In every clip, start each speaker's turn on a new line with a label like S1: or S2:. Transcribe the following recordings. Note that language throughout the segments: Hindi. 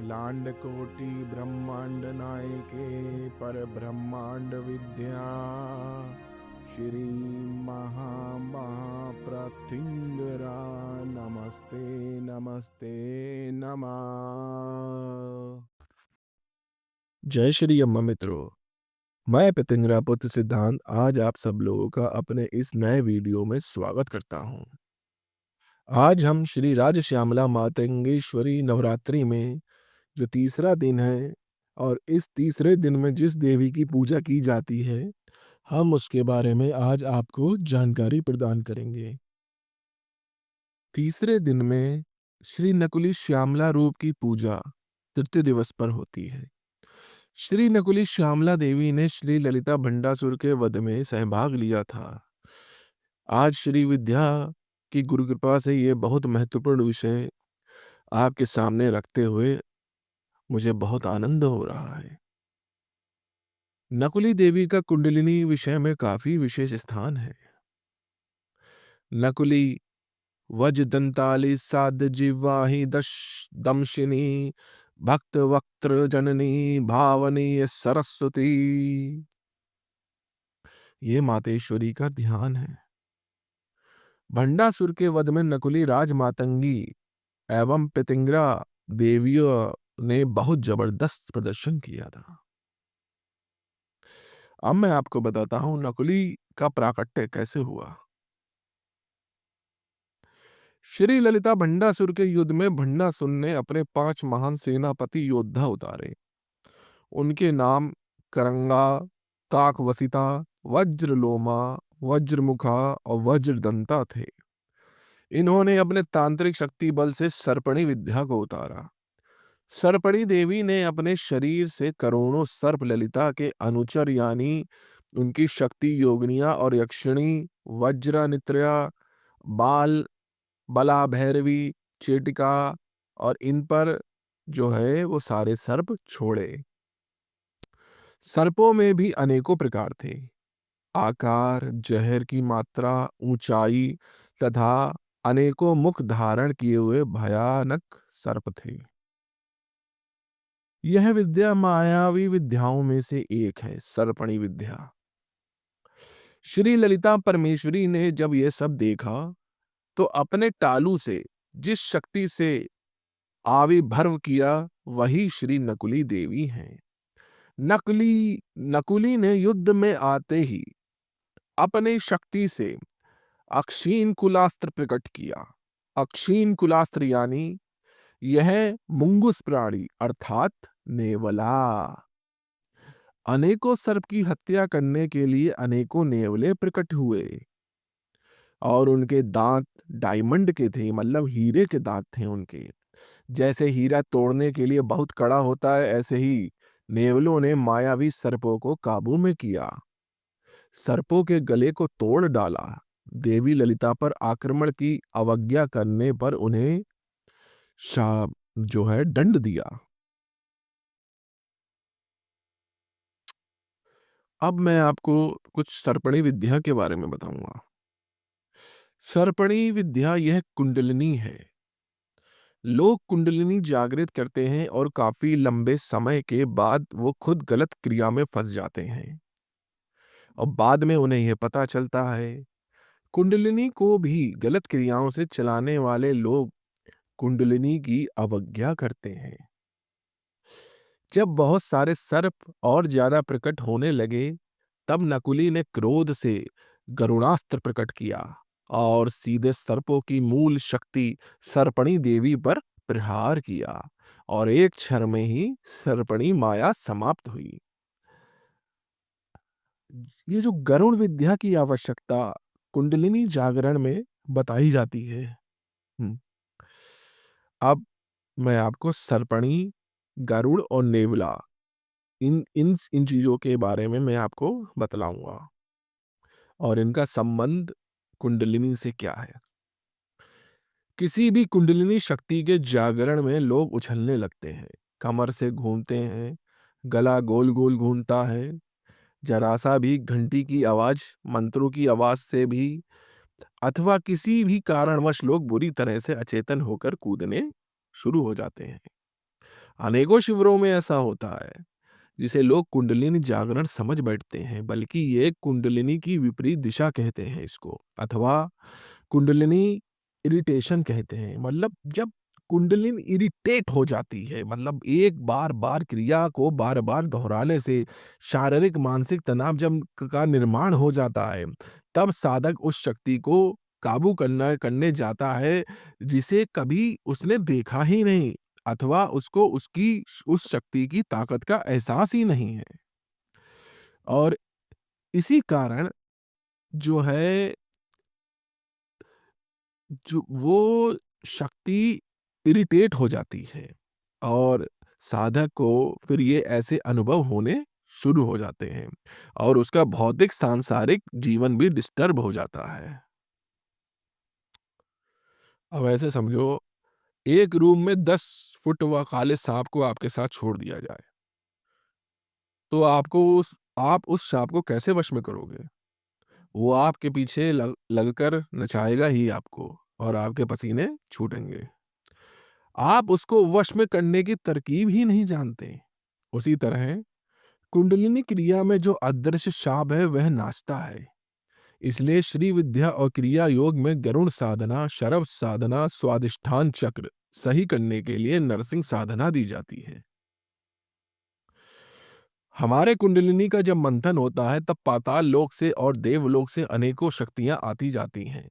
S1: अखिलांड कोटि ब्रह्मांड नायके पर ब्रह्मांड विद्या श्री महाप्रथिंगरा नमस्ते नमस्ते नमः। जय श्री अम्मा मित्रों, मैं पितिंगरा पुत्र सिद्धांत आज आप सब लोगों का अपने इस नए वीडियो में स्वागत करता हूं। आज हम श्री राजश्यामला मातंगेश्वरी नवरात्रि में जो तीसरा दिन है और इस तीसरे दिन में जिस देवी की पूजा की जाती है, हम उसके बारे में आज आपको जानकारी प्रदान करेंगे। तीसरे दिन में श्री नकुली श्यामला रूप की पूजा तृतीय दिवस पर होती है। श्री नकुली श्यामला देवी ने श्री ललिता भंडासुर के वध में सहभाग लिया था। आज श्री विद्या की गुरु कृपा से ये बहुत महत्वपूर्ण विषय आपके सामने रखते हुए मुझे बहुत आनंद हो रहा है। नकुली देवी का कुंडलिनी विषय में काफी विशेष स्थान है। नकुली वज दंताली साध जिह्वाहि दश दमशिनी भक्त वक्त्र जननी भावनी सरस्वती, ये मातेश्वरी का ध्यान है। भंडासुर के वध में नकुली राजमातंगी एवं पितिंगरा देवियों ने बहुत जबरदस्त प्रदर्शन किया था। अब मैं आपको बताता हूं नकुली का प्राकट्य कैसे हुआ। श्री ललिता भंडासुर के युद्ध में भंडासुर ने अपने 5 महान सेनापति योद्धा उतारे। उनके नाम करंगा, काकवसिता, वज्रलोमा, वज्रमुखा और वज्रदंता थे। इन्होंने अपने तांत्रिक शक्ति बल से सर्पणी विद्या को उतारा। सर्पणी देवी ने अपने शरीर से करोड़ों सर्प ललिता के अनुचर यानी उनकी शक्ति योगिनियां और यक्षिणी वज्रानित्र्या बाल बला भैरवी चेटिका और इन पर जो है वो सारे सर्प छोड़े। सर्पों में भी अनेकों प्रकार थे। आकार, जहर की मात्रा, ऊंचाई तथा अनेकों मुख धारण किए हुए भयानक सर्प थे। यह विद्या मायावी विद्याओं में से एक है, सर्पणी विद्या। श्री ललिता परमेश्वरी ने जब यह सब देखा तो अपने टालू से जिस शक्ति से आविर्भव किया वही श्री नकुली देवी हैं। नकुली ने युद्ध में आते ही अपने शक्ति से अक्षीण कुलास्त्र प्रकट किया। अक्षीण कुलास्त्र यानी यह मुंगुस प्राणी अर्थात नेवला। अनेकों सर्प की हत्या करने के लिए अनेकों नेवले प्रकट हुए और उनके दांत डायमंड के थे, मतलब हीरे के दांत थे उनके। जैसे हीरा तोड़ने के लिए बहुत कड़ा होता है, ऐसे ही नेवलों ने मायावी सर्पों को काबू में किया, सर्पों के गले को तोड़ डाला। देवी ललिता पर आक्रमण की अवज्ञा करने पर उन्हें शाप जो है दंड दिया। अब मैं आपको कुछ सर्पणी विद्या के बारे में बताऊंगा। सर्पणी विद्या यह कुंडलिनी है। लोग कुंडलिनी जागृत करते हैं और काफी लंबे समय के बाद वो खुद गलत क्रिया में फंस जाते हैं और बाद में उन्हें यह पता चलता है। कुंडलिनी को भी गलत क्रियाओं से चलाने वाले लोग कुंडलिनी की अवज्ञा करते हैं। जब बहुत सारे सर्प और ज्यादा प्रकट होने लगे तब नकुली ने क्रोध से गरुणास्त्र प्रकट किया और सीधे सर्पों की मूल शक्ति सर्पणी देवी पर प्रहार किया और एक क्षण में ही सर्पणी माया समाप्त हुई। ये जो गरुड़ विद्या की आवश्यकता कुंडलिनी जागरण में बताई जाती है। अब मैं आपको सर्पणी, गरुड़ और नेवला इन चीजों के बारे में मैं आपको बतलाऊंगा और इनका संबंध कुंडलिनी से क्या है। किसी भी कुंडलिनी शक्ति के जागरण में लोग उछलने लगते हैं, कमर से घूमते हैं, गला गोल गोल घूमता है, जरा सा भी घंटी की आवाज, मंत्रों की आवाज से भी अथवा किसी भी कारणवश लोग बुरी तरह से अचेतन होकर कूदने शुरू हो जाते हैं। अनेकों शिविरों में ऐसा होता है, जिसे लोग कुंडलिनी जागरण समझ बैठते हैं, बल्कि ये कुंडलिनी की विपरीत दिशा कहते हैं इसको, अथवा कुंडलिनी इरिटेशन कहते हैं। मतलब जब कुंडलिनी इरिटेट हो जाती है, मतलब एक बार बार क्रिया को बार बार दोहराने से शारीरिक मानसिक तनाव जब का निर्माण हो जाता है, तब साधक उस शक्ति को काबू करने जाता है जिसे कभी उसने देखा ही नहीं, अथवा उसको उसकी उस शक्ति की ताकत का एहसास ही नहीं है। और इसी कारण जो है, जो वो शक्ति इरिटेट हो जाती है, और साधक को फिर ये ऐसे अनुभव होने शुरू हो जाते हैं, और उसका भौतिक सांसारिक जीवन भी डिस्टर्ब हो जाता है। अब ऐसे समझो, एक रूम में 10 फुट व काले सांप को आपके साथ छोड़ दिया जाए, तो आप उस सांप को कैसे वश में करोगे? वो आपके पीछे लगकर नचाएगा ही आपको, और आपके पसीने छूटेंगे। आप उसको वश में करने की तरकीब ही नहीं जानते। उसी तरह कुंडलिनी क्रिया में जो अदृश्य सांप है वह नाचता है। इसलिए श्री विद्या और क्रिया योग में गरुण साधना, शरव साधना, स्वादिष्ठान चक्र सही करने के लिए नरसिंह साधना दी जाती है। हमारे कुंडलिनी का जब मंथन होता है, तब पाताल लोक से और देवलोक से अनेकों शक्तियां आती जाती हैं।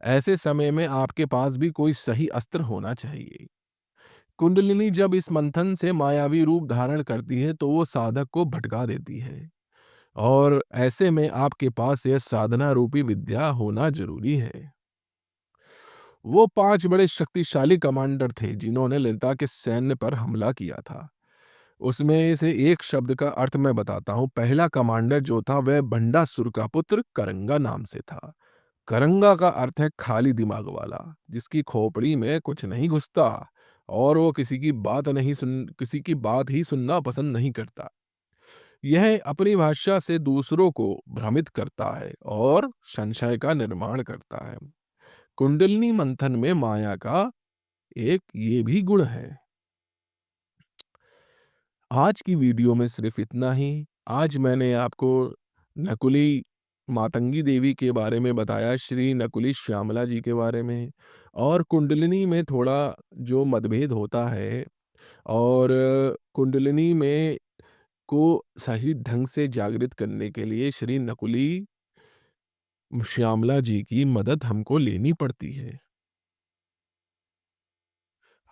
S1: ऐसे समय में आपके पास भी कोई सही अस्त्र होना चाहिए। कुंडलिनी जब इस मंथन से मायावी रूप धारण करती है, तो वो साधक को भटका देती है, और ऐसे में आपके पास यह साधना रूपी विद्या होना जरूरी है। वो 5 बड़े शक्तिशाली कमांडर थे जिन्होंने ललिता के सैन्य पर हमला किया था। उसमें से एक शब्द का अर्थ मैं बताता हूँ। पहला कमांडर जो था वह बंडासुर का पुत्र करंगा नाम से था। करंगा का अर्थ है खाली दिमाग वाला, जिसकी खोपड़ी में कुछ नहीं घुसता, और वो किसी की बात ही सुनना पसंद नहीं करता। यह अपनी भाषा से दूसरों को भ्रमित करता है और संशय का निर्माण करता है। कुंडलिनी मंथन में माया का एक ये भी गुण है। आज की वीडियो में सिर्फ इतना ही। आज मैंने आपको नकुली मातंगी देवी के बारे में बताया, श्री नकुली श्यामला जी के बारे में, और कुंडलिनी में थोड़ा जो मतभेद होता है, और कुंडलिनी में को सही ढंग से जागृत करने के लिए श्री नकुली श्यामला जी की मदद हमको लेनी पड़ती है।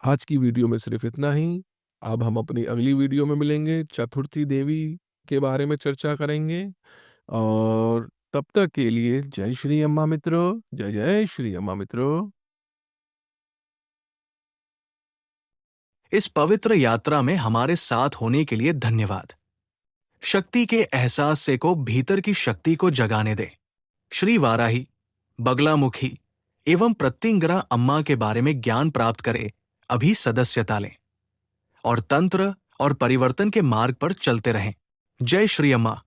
S1: आज की वीडियो में सिर्फ इतना ही। अब हम अपनी अगली वीडियो में मिलेंगे, चतुर्थी देवी के बारे में चर्चा करेंगे, और तब तक के लिए जय श्री अम्मा मित्रों, जय जय श्री अम्मा मित्रों।
S2: इस पवित्र यात्रा में हमारे साथ होने के लिए धन्यवाद। शक्ति के एहसास से को भीतर की शक्ति को जगाने दे। श्री वाराही, बगलामुखी एवं प्रत्यंगरा अम्मा के बारे में ज्ञान प्राप्त करे, अभी सदस्यता लें और तंत्र और परिवर्तन के मार्ग पर चलते रहें। जय श्री अम्मा।